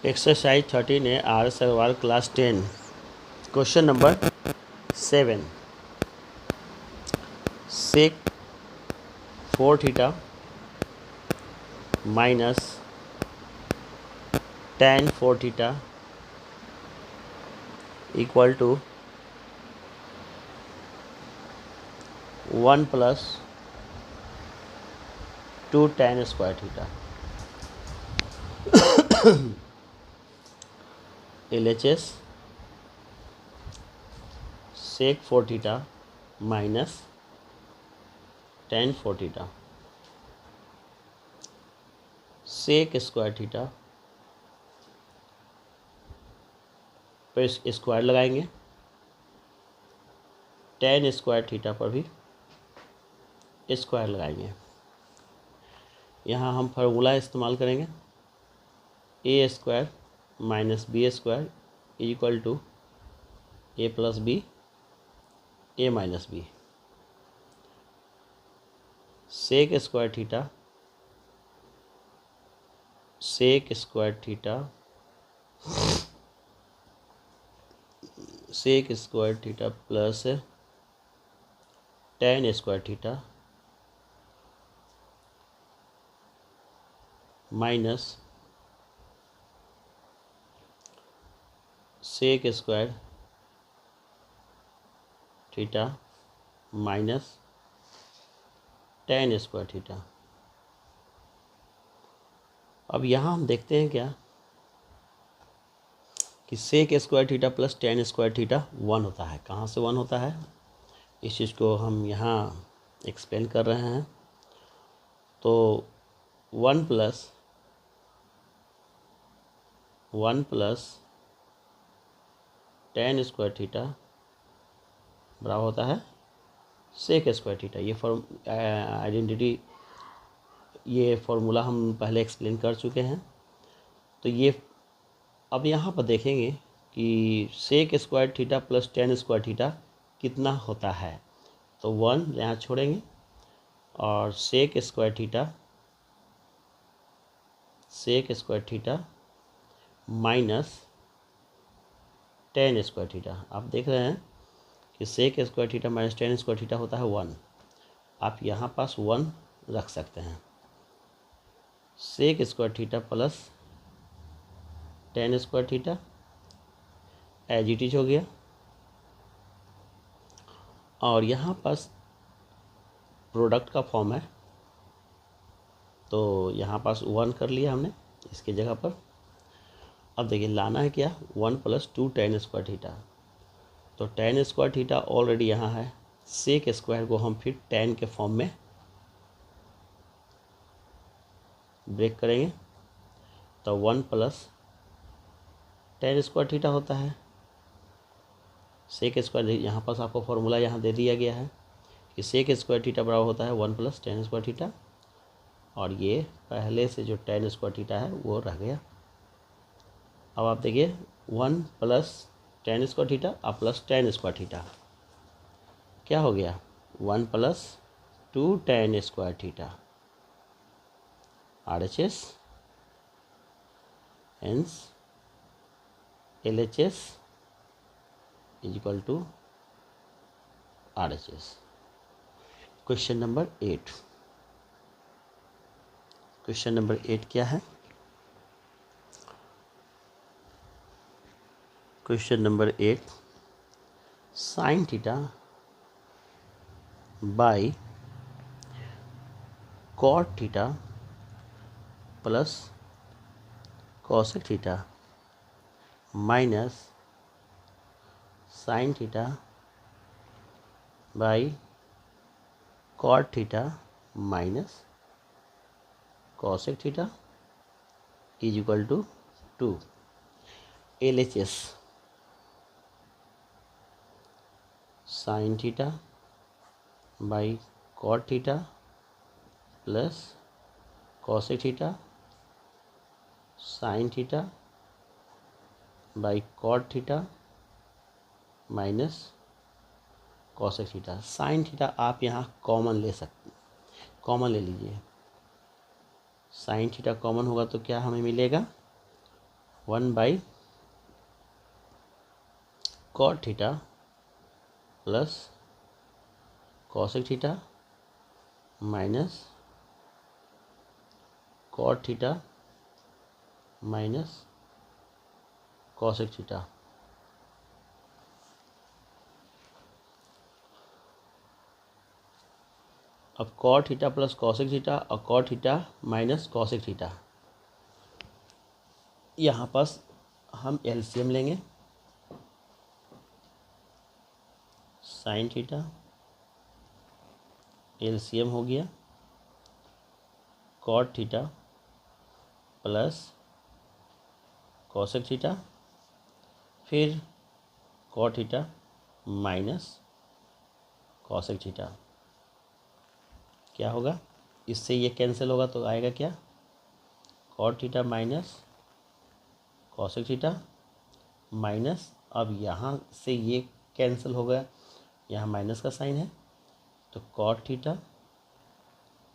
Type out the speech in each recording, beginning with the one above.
Exercise 13 है आर सरवार class 10 question number 7 sec 4 theta minus tan 4 theta equal to 1 plus 2 tan square theta LHS sec 4 theta minus tan 4 theta sec square theta पर square लगाएंगे, tan square theta पर भी square लगाएंगे। यहाँ हम फार्मूला इस्तेमाल करेंगे A square minus B square equal to A plus B A minus B. Sec square theta plus tan square theta minus sec square theta minus tan square theta. अब यहाँ हम देखते हैं क्या कि sec square theta plus tan square theta 1 होता है। कहाँ से 1 होता है, इस चीज़ को हम यहाँ एक्सप्लेन कर रहे हैं। तो 1 प्लस tan स्क्वायर थीटा बराबर होता है सेक स्क्वायर थीटा। ये फॉर्मूला हम पहले एक्सप्लेन कर चुके हैं। तो ये अब यहाँ पर देखेंगे कि sec square theta plus tan square theta कितना होता है। तो 1 यहाँ छोड़ेंगे और sec square theta minus tan square theta. आप देख रहे हैं कि sec square theta minus tan square theta होता है 1। आप यहाँ पास 1 रख सकते हैं। Sec square theta plus tan square theta as it is हो गया, और यहाँ पास प्रोडक्ट का फॉर्म है तो यहाँ पास 1 कर लिया हमने इसके जगह पर। अब देखिए लाना है क्या, 1 प्लस 2 tan स्क्वायर थीटा। तो tan स्क्वायर थीटा ऑलरेडी यहाँ है, सेक स्क्वायर को हम फिर tan के फॉर्म में ब्रेक करेंगे तो 1 प्लस tan स्क्वायर थीटा होता है। सेक स्क्वायर यहाँ पास आपको फॉर्मूला यहाँ दे दिया गया है कि सेक स्क्वायर थीटा बराबर होता है 1 प्लस tan स्क्वायर थीटा, और ये पहले से जो tan स्क्वायर थीटा है वो रह गया। अब आप देखिए 1 प्लस tan स्क्वायर थीटा और प्लस tan स्क्वायर थीटा क्या हो गया, 1 plus 2 tan square theta RHS hence LHS is equal to RHS। Question number 8 क्या है, question number 8 sine theta by cot theta plus cosec theta minus sine theta by cot theta minus cosec theta is equal to 2। LHS sine theta by cot theta plus cosec theta sine theta by cot theta minus cosec theta. Sine theta आप यहाँ common ले लीजिए। Sine theta common होगा तो क्या हमें मिलेगा, 1 by cot theta plus cosec theta minus cot theta minus cosec theta. अब cot theta plus cosec theta और cot theta minus cosec theta, यहाँ पास हम एलसीएम लेंगे। साइन थीटा एलसीएम हो गया cot theta plus cosec theta, फिर cot theta minus cosec theta. क्या होगा, इससे ये कैंसिल होगा तो आएगा क्या, cot theta minus cosec theta minus, अब यहाँ से ये कैंसिल हो गया, यहाँ माइनस का साइन है तो cot theta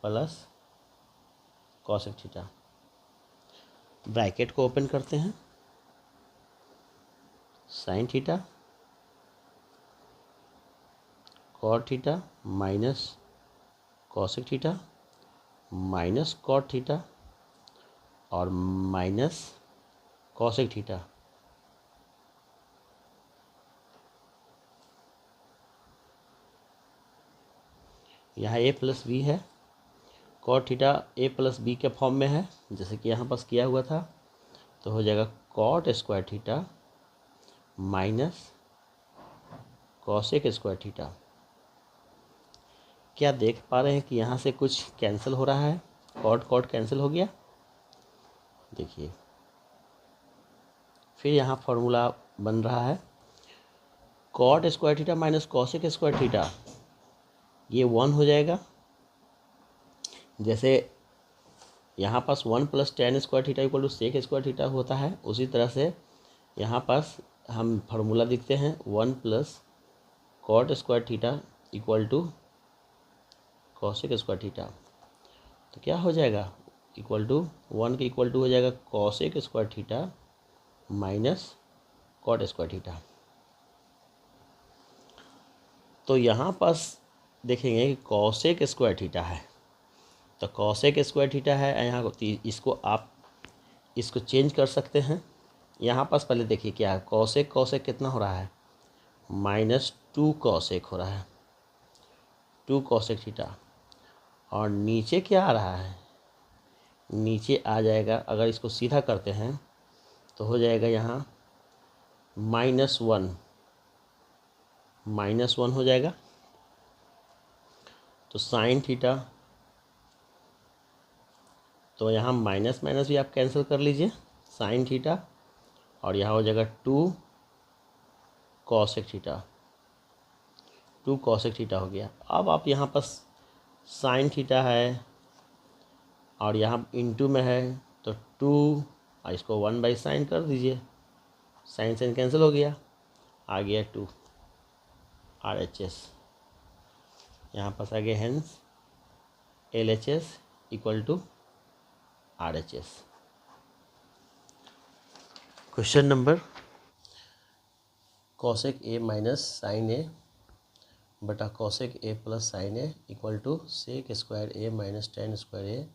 plus cosec theta. Bracket को ओपन करते हैं, sine theta cot theta minus cosec theta minus cot theta और माइनस कॉसेक थीटा। यहाँ ए प्लस बी है, cot theta a plus b के फॉर्म में है जैसे कि यहाँ पास किया हुआ था, तो हो जाएगा cot square theta minus cosec square theta. क्या देख पा रहे हैं कि यहाँ से कुछ कैंसिल हो रहा है, कॉट कॉट कैंसिल हो गया, देखिए। फिर यहाँ फॉर्मूला बन रहा है cot square theta minus cosec square theta, ये 1 हो जाएगा। जैसे यहाँ पास 1 plus tan square theta equal to sec square theta होता है, उसी तरह से यहाँ पास हम फार्मूला लिखते हैं 1 plus cot square theta equal to cosec square theta. तो क्या हो जाएगा, इक्वल टू 1 के इक्वल टू हो जाएगा cosec square theta minus cot square theta. तो यहाँ पास देखेंगे कि कॉसेक स्क्वायर थीटा है, तो कॉसेक स्क्वायर थीटा है यहाँ को, इसको आप इसको चेंज कर सकते हैं। यहाँ पास पहले देखिए क्या है, कॉसेक कॉसेक कितना हो रहा है, -2 कॉसेक हो रहा है, 2 कॉसेक थीटा। और नीचे क्या आ रहा है, नीचे आ जाएगा, अगर इसको सीधा करते हैं तो हो जाएगा यहाँ -1 हो जाएगा। तो साइन थीटा, तो यहाँ माइनस माइनस भी आप कैंसिल कर लीजिए, साइन थीटा, और यहाँ हो जाएगा 2 कॉसेक थीटा, 2 कॉसेक थीटा हो गया। अब आप यहाँ पर साइन थीटा है और यहाँ इनटू में है तो 2, इसको 1 बाई साइन कर दीजिए, साइन साइन कैंसिल हो गया, आ गया 2 RHS। यहाँ पास आ गया hence LHS equal to RHS। Question number, cosec A minus sine A बटा cosec A plus sine A equal to sec square A minus tan square A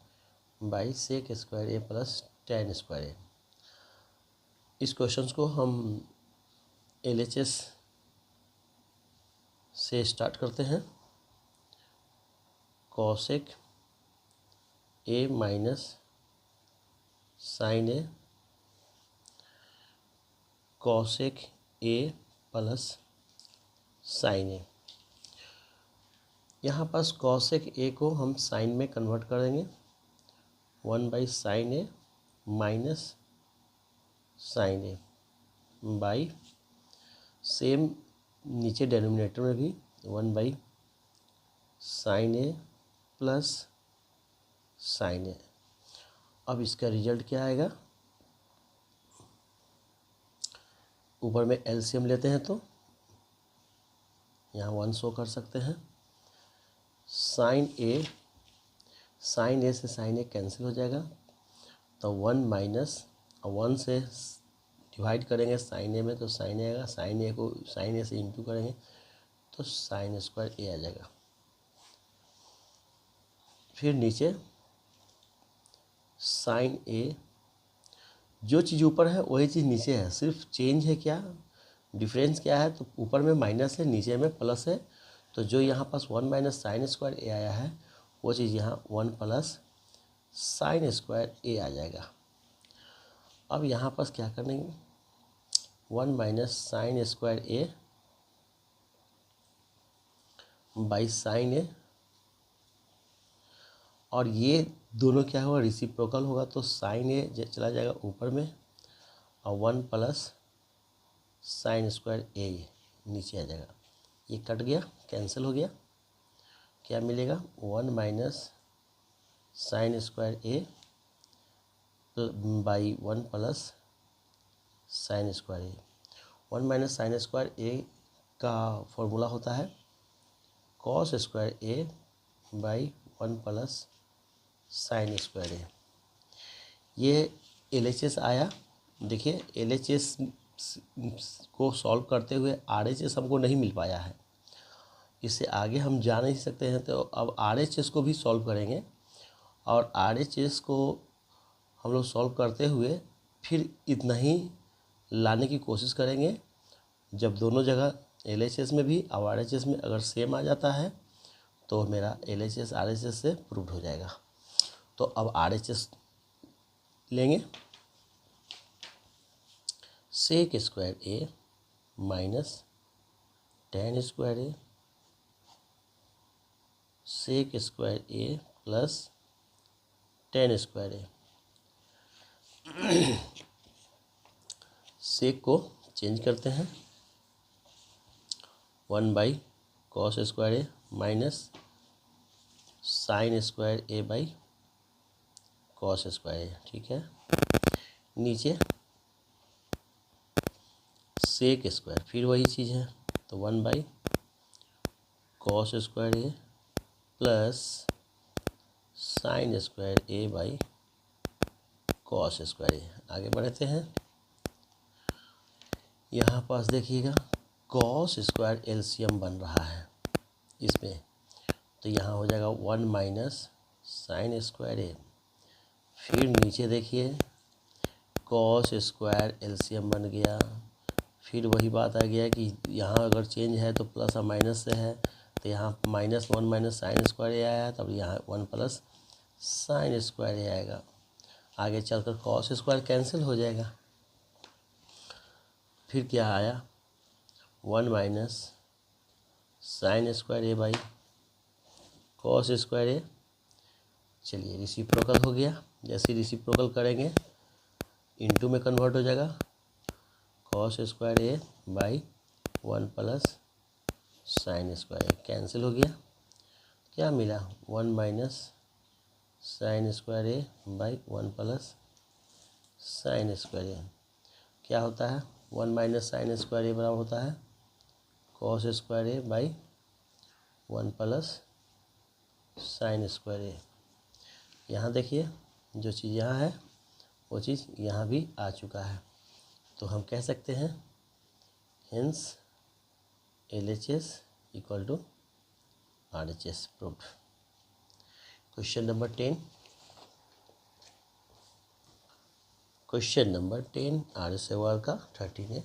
by sec square A plus tan square A. इस question को हम LHS से start करते हैं। Cosec A minus sine A cosec A plus sine A. यहाँ पास cosec ए को हम साइन में कन्वर्ट करेंगे, 1 by sine A minus sine A by same नीचे डेनोमिनेटर में भी 1 by sine A plus sine A. अब इसका रिजल्ट क्या आएगा, ऊपर में एलसीएम लेते हैं तो यहाँ 1 शो कर सकते हैं। साइन ए से साइन ए कैंसिल हो जाएगा, तो 1 माइनस 1 से डिवाइड करेंगे साइन ए में तो साइन ए आएगा, साइन ए को साइन ए से इंटू करेंगे तो साइन स्क्वायर ए आ जाएगा। फिर नीचे साइन ए, जो चीज़ ऊपर है वही चीज़ नीचे है, सिर्फ चेंज है क्या, डिफरेंस क्या है, तो ऊपर में माइनस है नीचे में प्लस है, तो जो यहाँ पास 1 माइनस साइन स्क्वायर ए आया है वो चीज़ यहाँ 1 प्लस साइन स्क्वायर ए आ जाएगा। अब यहाँ पास क्या करेंगे, 1 minus sine square A by sine A, और ये दोनों क्या होगा, रेसिप्रोकल होगा, तो साइन ए चला जाएगा ऊपर में और 1 प्लस साइन स्क्वायर ए नीचे आ जाएगा। ये कट गया, कैंसिल हो गया, क्या मिलेगा 1 minus sine square A by 1 plus sine square A. 1 minus sine square A का फॉर्मूला होता है cos square A by 1 plus sine square A. ये LHS आया। देखिए LHS को सॉल्व करते हुए RHS हमको नहीं मिल पाया है, इससे आगे हम जा नहीं सकते हैं, तो अब RHS को भी सॉल्व करेंगे और RHS को हम लोग सॉल्व करते हुए फिर इतना ही लाने की कोशिश करेंगे। जब दोनों जगह LHS में भी और RHS में अगर सेम आ जाता है तो मेरा LHS RHS से प्रूव्ड हो जाएगा। तो अब RHS लेंगे, sec square A minus tan square A, sec square A plus tan square A. Sec को चेंज करते हैं, 1 by cos square A minus sine square A by cos square A, ठीक है। नीचे सेक स्क्वायर, फिर वही चीज़ है, तो 1 by cos square A plus sine square A by cos square A. आगे बढ़ते हैं, यहाँ पास देखिएगा कॉस स्क्वायर एलसीएम बन रहा है इसमें, तो यहाँ हो जाएगा 1 माइनस साइन स्क्वायर ए। फिर नीचे देखिए कॉस स्क्वायर एलसीएम बन गया, फिर वही बात आ गया कि यहाँ अगर चेंज है तो प्लस और माइनस से है, तो यहाँ -1 माइनस साइन स्क्वायर ए आया, तब यहाँ 1 प्लस साइन स्क्वायर ए आएगा। आगे चलकर कॉस स्क्वायर कैंसिल हो जाएगा, फिर क्या आया 1 minus sine square A by cos square A. चलिए रेसिप्रोकल हो गया, जैसे रेसिप्रोकल करेंगे इनटू में कन्वर्ट हो जाएगा, cos square A by 1 plus sine square A cancel हो गया, क्या मिला 1 minus sine square A by 1 plus sine square A. क्या होता है 1 माइनस साइन स्क्वायर ए बराबर होता है cos square A by 1 plus sine square A. यहाँ देखिए जो चीज़ यहाँ है वो चीज़ यहाँ भी आ चुका है, तो हम कह सकते हैं hence LHS equal to RHS proved. Question number 10, question number 10 आर्य सवाल का 13 है।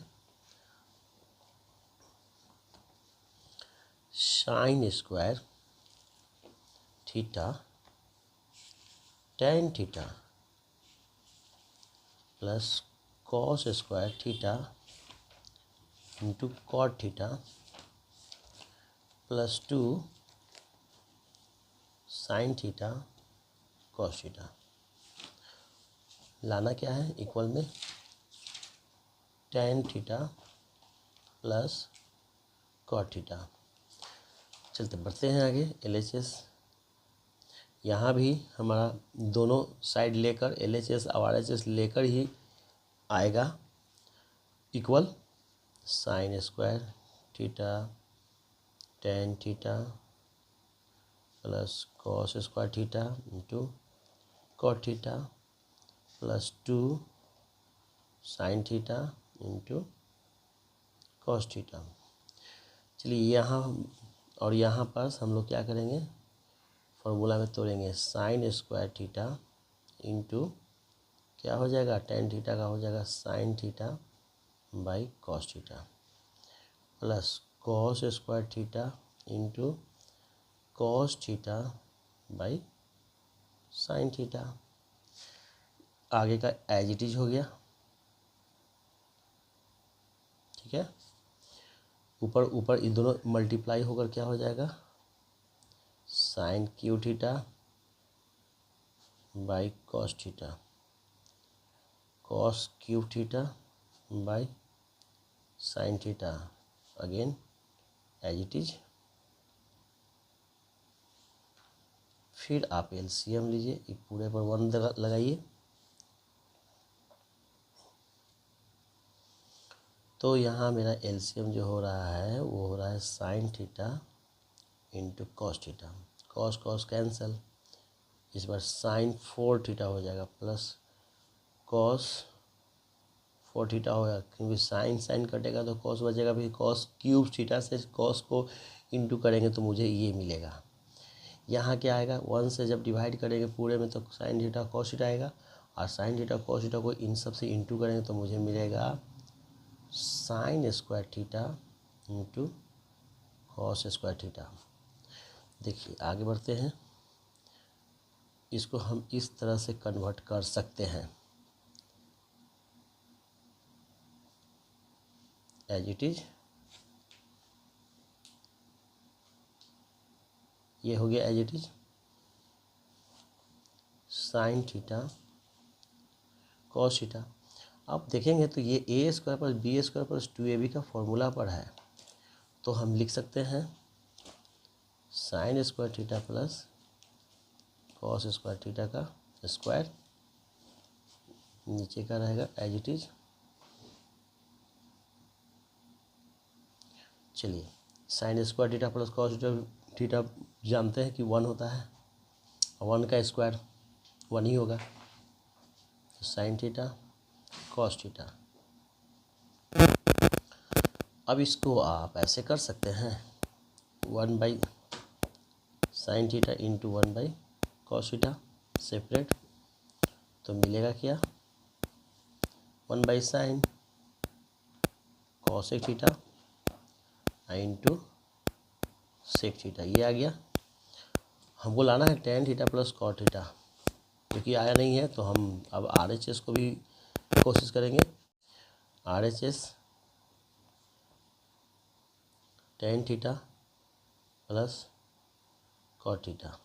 Sine square theta tan theta plus cos square theta into cot theta plus 2 sine theta cos theta. लाना क्या है, इक्वल में tan theta plus cot theta. चलते बढ़ते हैं आगे, LHS यहाँ भी हमारा दोनों साइड लेकर LHS और RHS लेकर ही आएगा, equal sine square theta tan theta plus cos square theta into cot theta plus 2 sine theta into cos theta. चलिए यहाँ और यहाँ पर हम लोग क्या करेंगे, फॉर्मूला में तोड़ेंगे। साइन स्क्वायर थीटा इंटू क्या हो जाएगा, टेन थीटा का हो जाएगा sign theta by cos theta, plus cos square theta into cos theta by sine theta. आगे का एज इट इज हो गया, ठीक है। ऊपर ऊपर इन दोनों मल्टीप्लाई होकर क्या हो जाएगा, sine cube theta by cos theta, cos cube theta by sine theta, again as it is. फिर आप एलसीएम लीजिए, एक पूरे पर 1 लगाइए, तो यहाँ मेरा एलसीएम जो हो रहा है वो हो रहा है sign theta into cos theta, cos cos cancel, इस बार साइन 4 थीटा हो जाएगा प्लस कॉस 4 थीटा होगा, क्योंकि साइन साइन कटेगा तो कॉस बचेगा, फिर कॉस क्यूब थीटा से कॉस को इंटू करेंगे तो मुझे ये मिलेगा। यहाँ क्या आएगा, 1 से जब डिवाइड करेंगे पूरे में तो साइन थीटा कॉस थीटा आएगा, और साइन थीटा कॉस थीटा को इन सब से इंटू करेंगे तो मुझे मिलेगा sign square theta into cos square theta. देखिए आगे बढ़ते हैं, इसको हम इस तरह से कन्वर्ट कर सकते हैं, एज इट इज। ये हो गया as it is sine theta cos theta. आप देखेंगे तो ये A square plus B square plus 2ab का फॉर्मूला पर है, तो हम लिख सकते हैं sign square theta plus cos square theta का स्क्वायर, नीचे का रहेगा एज इट इज। चलिए sign square theta plus cos theta जानते हैं कि 1 होता है, 1 का स्क्वायर 1 ही होगा, तो साइन थीटा कॉस थीटा। अब इसको आप ऐसे कर सकते हैं 1 by sine theta into 1 by cos theta separate, तो मिलेगा क्या, 1 by sine cos theta into sec theta, ये आ गया। हमको लाना है tan theta plus cot theta, क्योंकि आया नहीं है तो हम अब RHS को भी कोशिश करेंगे। RHS tan theta plus cot theta,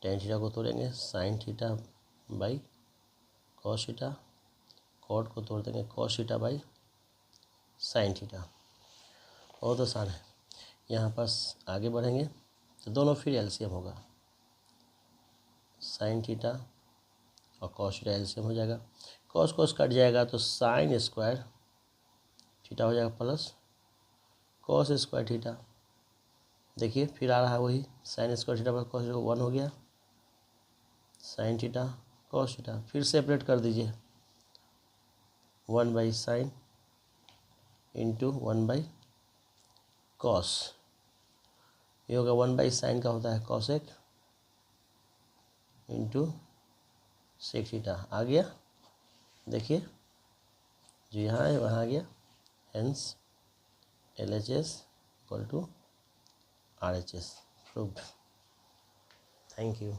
tan theta को तोड़ेंगे sine theta by cos theta, cot को तोड़ देंगे cos theta by sine theta. बहुत आसान है। यहाँ पास आगे बढ़ेंगे तो दोनों फिर एलसीएम होगा, साइन थीटा और कॉस थीटा एलसीएम हो जाएगा, कॉस कॉस कट जाएगा तो साइन स्क्वायर थीटा हो जाएगा प्लस कॉस स्क्वायर थीटा। देखिए फिर आ रहा है वही sine square theta plus cos theta, 1 हो गया, साइन थीटा कॉस थीटा, फिर सेपरेट कर दीजिए 1 by sine into 1 by cos, ये होगा 1 बाई साइन का होता है कॉसेक इंटू सेक थीटा, आ गया। देखिए जो यहाँ है वहाँ आ गया, hence LHS equal to RHS proved. Thank you.